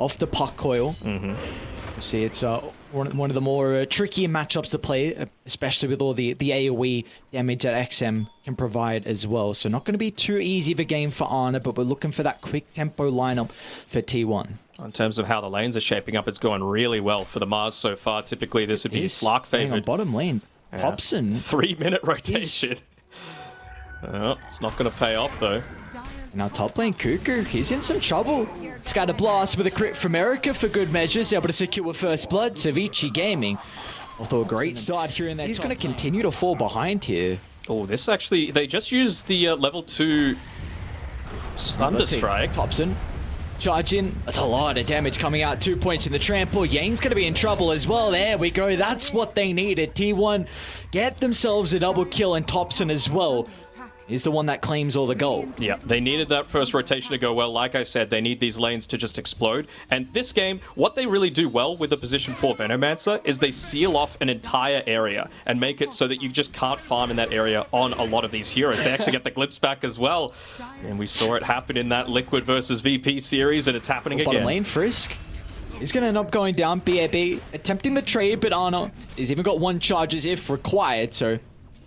off the puck coil. See, it's one of the more trickier matchups to play, especially with all the AoE damage that XM can provide as well. So not going to be too easy of a game for Arna, but we're looking for that quick tempo lineup for T1. In terms of how the lanes are shaping up, it's going really well for the Mars so far. Typically, this would be Slark favored. Bottom lane, Hobson. 3-minute rotation. Oh, it's not going to pay off, though. Now top lane, Cuckoo, he's in some trouble. Scatter Blast with a crit from Erica for good measures, able to secure first blood to VICI Gaming. Although a great start here in that. He's going to continue to fall behind here. Oh, this actually, they just used the level 2 Thunderstrike. Hobson. Charge in. That's a lot of damage coming out. 2 points in the trample. Yang's going to be in trouble as well. There we go. That's what they needed. T1 get themselves a double kill, and Thompson as well is the one that claims all the gold. Yeah, they needed that first rotation to go well. Like I said, they need these lanes to just explode. And this game, what they really do well with the position 4 Venomancer is they seal off an entire area and make it so that you just can't farm in that area on a lot of these heroes. They actually get the glimpse back as well. And we saw it happen in that Liquid versus VP series, and it's happening again. Bottom lane, Frisk. He's going to end up going down. BAB attempting the trade, but Arna has even got 1 charges if required, so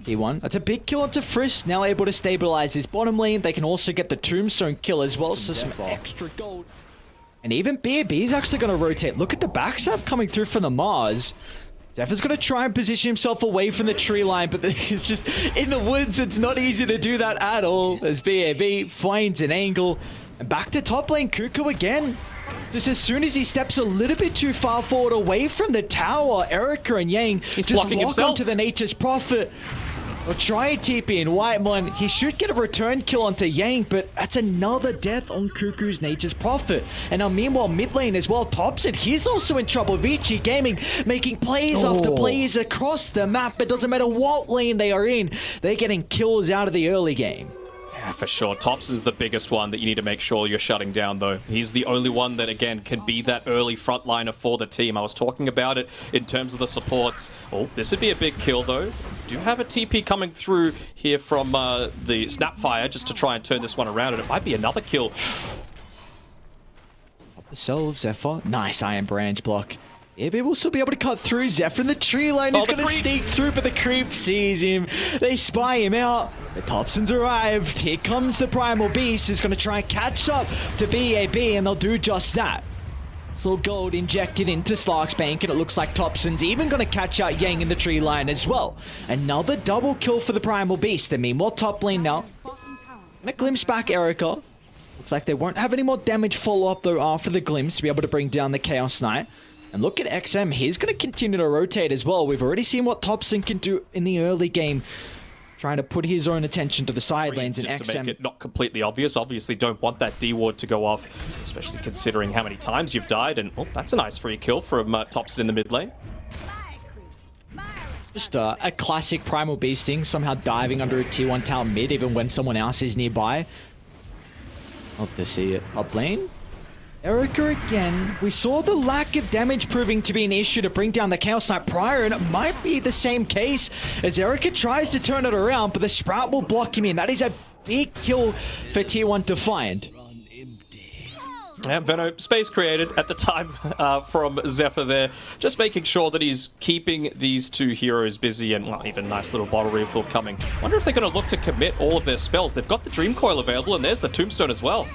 T1. That's a big kill onto Frisk, now able to stabilize his bottom lane. They can also get the Tombstone kill as well, so some extra gold. And even BAB is actually going to rotate. Look at the backstab coming through from the Mars. Zephyr's going to try and position himself away from the tree line, but it's just in the woods. It's not easy to do that at all, as BAB finds an angle. And back to top lane, Cuckoo again. Just as soon as he steps a little bit too far forward away from the tower, Erica and Yang He's just blocking lock himself onto the Nature's Prophet. Or try a TP in Whitemon. He should get a return kill onto Yang, but that's another death on Cuckoo's Nature's Prophet. And now meanwhile, mid lane as well, Thompson, he's also in trouble. VICI Gaming making plays after plays across the map. It doesn't matter what lane they are in, they're getting kills out of the early game. Yeah, for sure. Thompson's the biggest one that you need to make sure you're shutting down, though. He's the only one that, again, can be that early frontliner for the team. I was talking about it in terms of the supports. Oh, this would be a big kill, though. Do have a TP coming through here from the Snapfire just to try and turn this one around, and it might be another kill. Up the self, Zephyr. Nice Iron Branch block. Yeah, but we'll still be able to cut through. Zephyr in the tree line is going to sneak through, but the creep sees him. They spy him out. The Thompson's arrived. Here comes the Primal Beast. Is going to try and catch up to BAB, and they'll do just that. Little gold injected into Slark's bank, and it looks like Thompson's even going to catch out Yang in the tree line as well. Another double kill for the Primal Beast. And meanwhile, top lane now. Going to glimpse back Erica. Looks like they won't have any more damage follow-up, though, after the glimpse to be able to bring down the Chaos Knight. And look at XM, he's going to continue to rotate as well. We've already seen what Thompson can do in the early game, trying to put his own attention to the side lanes, and just XM... to make it not completely obvious, obviously don't want that D-ward to go off, especially considering how many times you've died. And oh, that's a nice free kill from Thompson in the mid lane. Just a classic Primal Beast thing, somehow diving under a T1 tower mid, even when someone else is nearby. Love to see it. Up lane. Erica again. We saw the lack of damage proving to be an issue to bring down the Chaos Knight prior, and it might be the same case as Erica tries to turn it around, but the Sprout will block him in. That is a big kill for T1 to find. Yeah, Veno, space created at the time from Zephyr there. Just making sure that he's keeping these 2 heroes busy, and well, even nice little bottle refill coming. Wonder if they're going to look to commit all of their spells. They've got the Dream Coil available, and there's the Tombstone as well.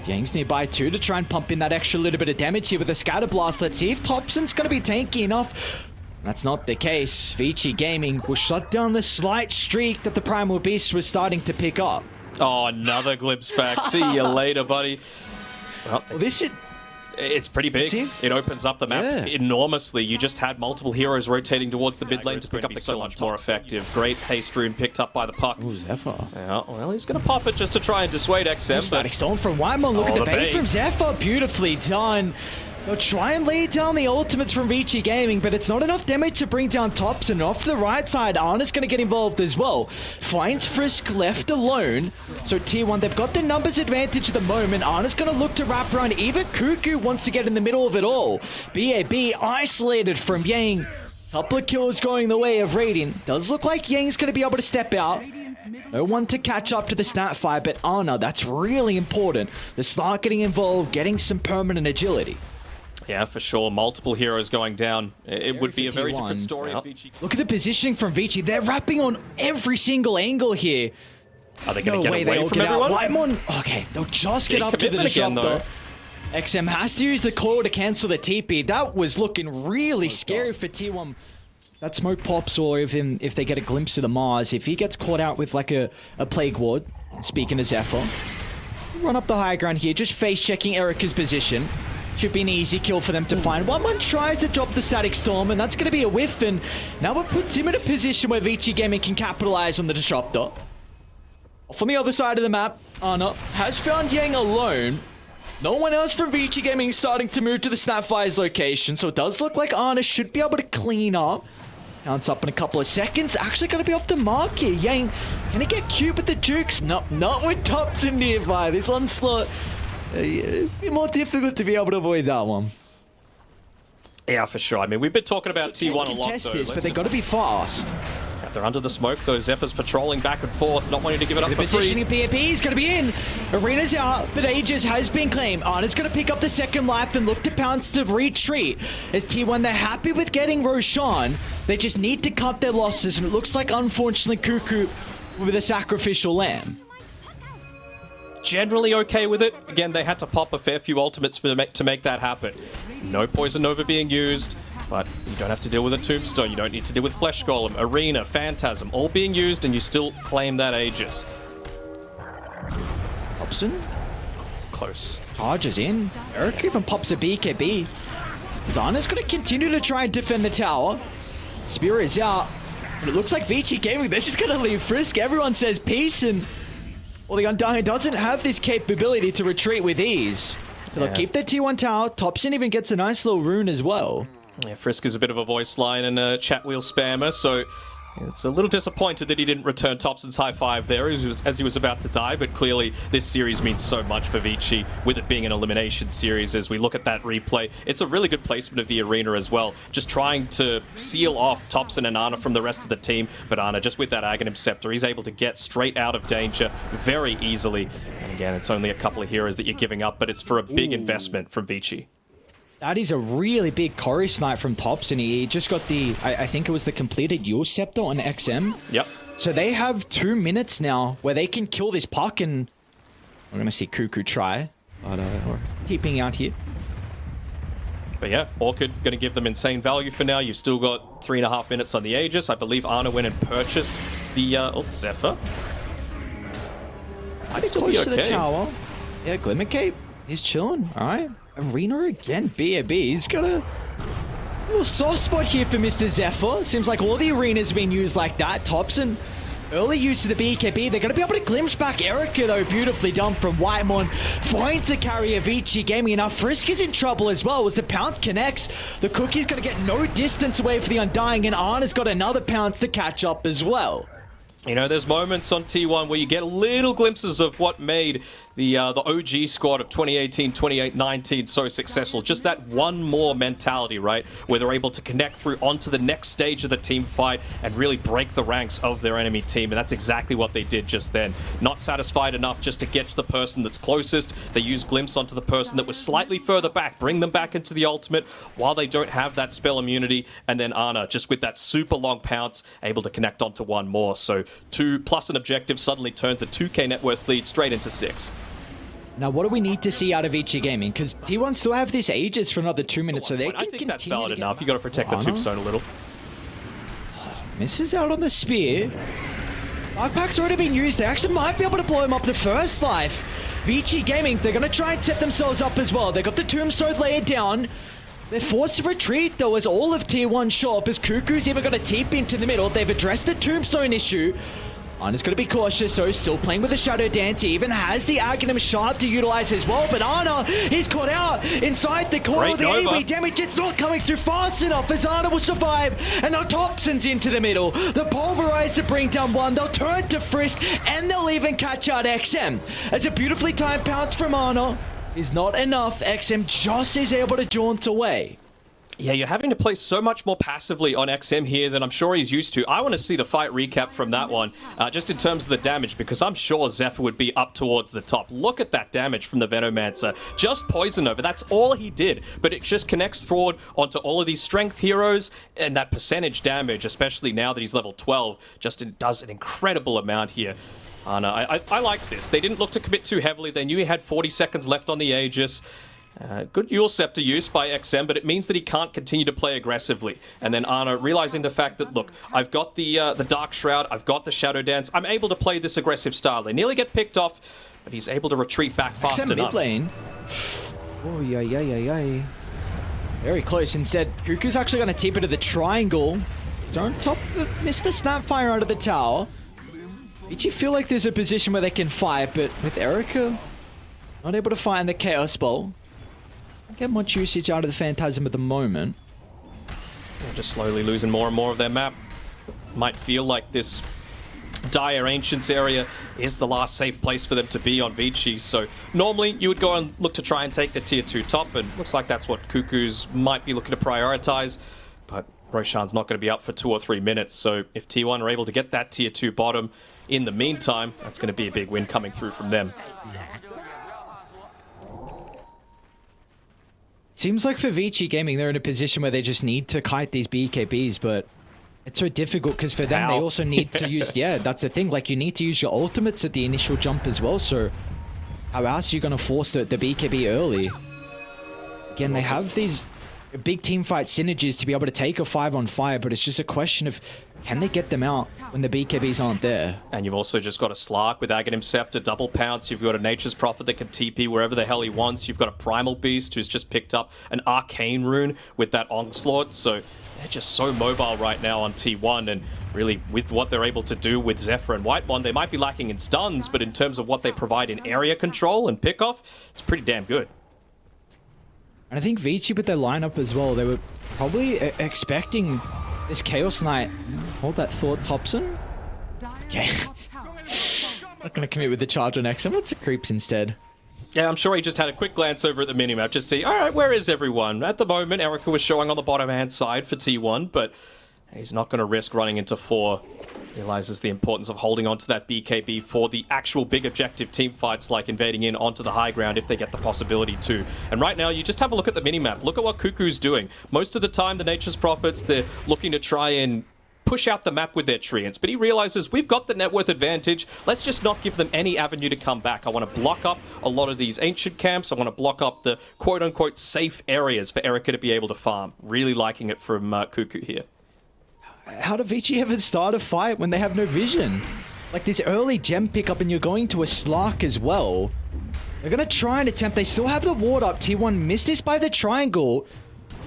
Yang's nearby too to try and pump in that extra little bit of damage here with the Scatter Blast. Let's see if Thompson's going to be tanky enough. That's not the case. VICI Gaming will shut down the slight streak that the Primal Beast was starting to pick up. Oh, another glimpse back. See you later, buddy. Well, this is... It's pretty big. It opens up the map enormously. You just had multiple heroes rotating towards the mid lane to pick up the kill. So much more effective. Great haste rune picked up by the puck. Ooh, Zephyr. Yeah, well, he's going to pop it just to try and dissuade XM. Static Stone from Whitemon. Look at the bait from Zephyr. Beautifully done. They'll try and lay down the ultimates from VICI Gaming, but it's not enough damage to bring down Thompson. Off the right side, Arna's going to get involved as well. Finds Frisk left alone. So T1, they've got the numbers advantage at the moment. Arna's going to look to wrap around. Even Cuckoo wants to get in the middle of it all. BAB isolated from Yang. Couple of kills going the way of Radiant. Does look like Yang's going to be able to step out. No one to catch up to the Snapfire, but Ana, that's really important. The start getting involved, getting some permanent agility. Yeah, for sure. Multiple heroes going down. It would be a very different story if VICI... Look at the positioning from VICI. They're wrapping on every single angle here. Are they going to get away from everyone? Whitemon, okay, they'll just get up to the disruptor. XM has to use the coil to cancel the TP. That was looking really scary for T1. That smoke pops, or if they get a glimpse of the Mars, if he gets caught out with like a Plague Ward, speaking to Zephyr, run up the high ground here, just face-checking Erica's position. Should be an easy kill for them to find. Whitemon tries to drop the Static Storm, and that's going to be a whiff, and now it puts him in a position where VICI Gaming can capitalize on the disruptor. Off on the other side of the map, Ana has found Yang alone. No one else from VICI Gaming starting to move to the Snapfire's location, so it does look like Ana should be able to clean up. Counts up in a couple of seconds. Actually going to be off the mark here. Yang, can he get cute with the Jukes? No, not with Topson nearby. This onslaught, be more difficult to be able to avoid that one. Yeah, for sure. I mean, we've been talking about T1 a lot, though. This, but they got to be fast. They're under the smoke, though. Zephyr's patrolling back and forth, not wanting to give it up for free. The positioning PAP is going to be in. Arena's out, but Aegis has been claimed. Ana's going to pick up the second life and look to pounce to retreat. As T1, they're happy with getting Roshan. They just need to cut their losses, and it looks like, unfortunately, Cuckoo with a sacrificial lamb. Generally okay with it. Again, they had to pop a fair few ultimates to make that happen. No Poison Nova being used. But you don't have to deal with a Tombstone, you don't need to deal with Flesh Golem, Arena, Phantasm, all being used, and you still claim that Aegis. Hobson? Close. Charges in. Eric even pops a BKB. Zana's going to continue to try and defend the tower. Spear is out. But it looks like VICI Gaming, they're just going to leave Frisk. Everyone says peace, and well, the Undying doesn't have this capability to retreat with ease. So they'll keep their T1 tower. Topson even gets a nice little rune as well. Yeah, Frisk is a bit of a voice line and a chat wheel spammer, so it's a little disappointed that he didn't return Topson's high five there as he was about to die, but clearly this series means so much for VICI, with it being an elimination series. As we look at that replay, it's a really good placement of the arena as well, just trying to seal off Topson and Ana from the rest of the team, but Ana, just with that Aghanim Scepter, he's able to get straight out of danger very easily. And again, it's only a couple of heroes that you're giving up, but it's for a big investment from VICI. That is a really big Chorus Snipe from Topson. He just got the, I think it was the completed Yule Scepter on XM. Yep. So they have 2 minutes now where they can kill this puck, and we're going to see Cuckoo try. But we're keeping out here. But yeah, Orchid going to give them insane value for now. You've still got 3.5 minutes on the Aegis. I believe Ana went and purchased the Zephyr. It's close to the tower. Yeah, Glimmer Cape. He's chilling. All right. Arena again, BAB. He's got a little soft spot here for Mr. Zephyr. Seems like all the arenas being used like that. Topson, early use of the BKB. They're going to be able to glimpse back Erica, though. Beautifully done from Whitemon. Trying to carry a VICI Gaming. Now Frisk is in trouble as well as the pounce connects. The Cookie's going to get no distance away for the Undying, and Ana's got another pounce to catch up as well. You know, there's moments on T1 where you get little glimpses of what made the OG squad of 2018, 2019 so successful. Just that one more mentality, right? Where they're able to connect through onto the next stage of the team fight and really break the ranks of their enemy team. And that's exactly what they did just then. Not satisfied enough just to get to the person that's closest. They use glimpse onto the person that was slightly further back, bring them back into the ultimate while they don't have that spell immunity. And then Ana, just with that super long pounce, able to connect onto one more. So 2 plus an objective suddenly turns a 2k net worth lead straight into 6. Now, what do we need to see out of VICI Gaming? Because T1 still have this Aegis for another 2 minutes, so they can continue. I think that's valid enough. You got to protect the Tombstone a little. Misses out on the spear. Backpack's already been used. They actually might be able to blow him up the first life. VICI Gaming, they're going to try and set themselves up as well. They got the Tombstone layered down. They're forced to retreat, though, as all of Tier 1 show up, as Cuckoo's even got a TP into the middle. They've addressed the Tombstone issue. Ana's going to be cautious, though, still playing with the Shadow Dance. He even has the Aghanim Shard to utilize as well, but Ana is caught out inside the coil. The AoE damage, it's not coming through fast enough as Ana will survive, and now Topson's into the middle. The Pulverize to bring down one. They'll turn to Frisk, and they'll even catch out XM. As a beautifully timed pounce from Ana is not enough. XM just is able to jaunt away. Yeah, you're having to play so much more passively on XM here than I'm sure he's used to. I want to see the fight recap from that one, just in terms of the damage, because I'm sure Zephyr would be up towards the top. Look at that damage from the Venomancer. Just Poison Over, that's all he did, but it just connects forward onto all of these strength heroes, and that percentage damage, especially now that he's level 12, just does an incredible amount here. And I liked this. They didn't look to commit too heavily. They knew he had 40 seconds left on the Aegis. Good Eul Scepter use by XM, but it means that he can't continue to play aggressively. And then Ana realizing the fact that, look, I've got the Dark Shroud, I've got the Shadow Dance, I'm able to play this aggressive style. They nearly get picked off, but he's able to retreat back fast XM enough. Mid lane. Oh, yeah. Very close. Instead, Cuckoo's actually going to tip it to the triangle. He's on top of Mr. Snapfire out of the tower. Did you feel like there's a position where they can fight, but with Erica not able to find the Chaos Ball. Don't get much usage out of the Phantasm at the moment. They're just slowly losing more and more of their map. Might feel like this Dire Ancients area is the last safe place for them to be on VICI. So normally you would go and look to try and take the tier 2 top, and looks like that's what Cuckoos might be looking to prioritize. But Roshan's not going to be up for 2 or 3 minutes, so if T1 are able to get that tier 2 bottom in the meantime, that's going to be a big win coming through from them. Seems like for VICI Gaming, they're in a position where they just need to kite these BKBs, but it's so difficult because for them, they also need to use... Yeah, that's the thing. Like, you need to use your ultimates at the initial jump as well, so how else are you going to force the BKB early? Again, they have these big team fight synergies to be able to take a 5-on-5, but it's just a question of can they get them out when the BKBs aren't there? And you've also just got a Slark with Aghanim Scepter, double pounce. You've got a Nature's Prophet that can TP wherever the hell he wants. You've got a Primal Beast who's just picked up an Arcane Rune with that Onslaught. So they're just so mobile right now on T1, and really with what they're able to do with Zephyr and Whitemon, they might be lacking in stuns, but in terms of what they provide in area control and pickoff, it's pretty damn good. And I think VICI with their lineup as well, they were probably expecting this Chaos Knight. Hold that thought, Thompson. Okay. Not going to commit with the charge on XM. Let's creeps instead. Yeah, I'm sure he just had a quick glance over at the minimap, just see, all right, where is everyone? At the moment, Erica was showing on the bottom-hand side for T1, but he's not going to risk running into 4. Realizes the importance of holding on to that BKB for the actual big objective team fights, like invading in onto the high ground if they get the possibility to. And right now, you just have a look at the minimap. Look at what Cuckoo's doing. Most of the time, the Nature's Prophets, they're looking to try and push out the map with their treants, but he realizes we've got the net worth advantage. Let's just not give them any avenue to come back. I want to block up a lot of these ancient camps. I want to block up the quote-unquote safe areas for Erica to be able to farm. Really liking it from Cuckoo here. How do VICI ever start a fight when they have no vision? Like this early gem pickup, and you're going to a Slark as well. They're going to try and attempt. They still have the ward up. T1 missed this by the triangle.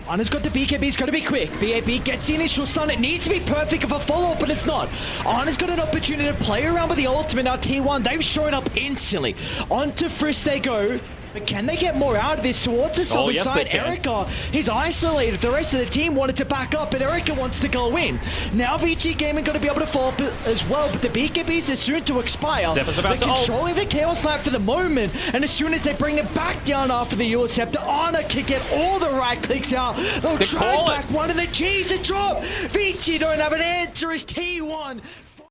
Ana's got the BKB. It's got to be quick. BAB gets the initial stun. It needs to be perfect for follow-up, but it's not. Ana's got an opportunity to play around with the ultimate. Now T1, they've shown up instantly. Onto Frisk they go. But can they get more out of this towards the southern side? Erica, he's isolated. The rest of the team wanted to back up, but Erica wants to go in. Now VICI Gaming going to be able to fall up as well, but the BKBs are soon to expire. Zephyr's about They're controlling the Chaos Knight for the moment, and as soon as they bring it back down after the Eul Scepter, Ana can get all the right clicks out. They'll try back one of the G's and drop. VICI don't have an answer as T1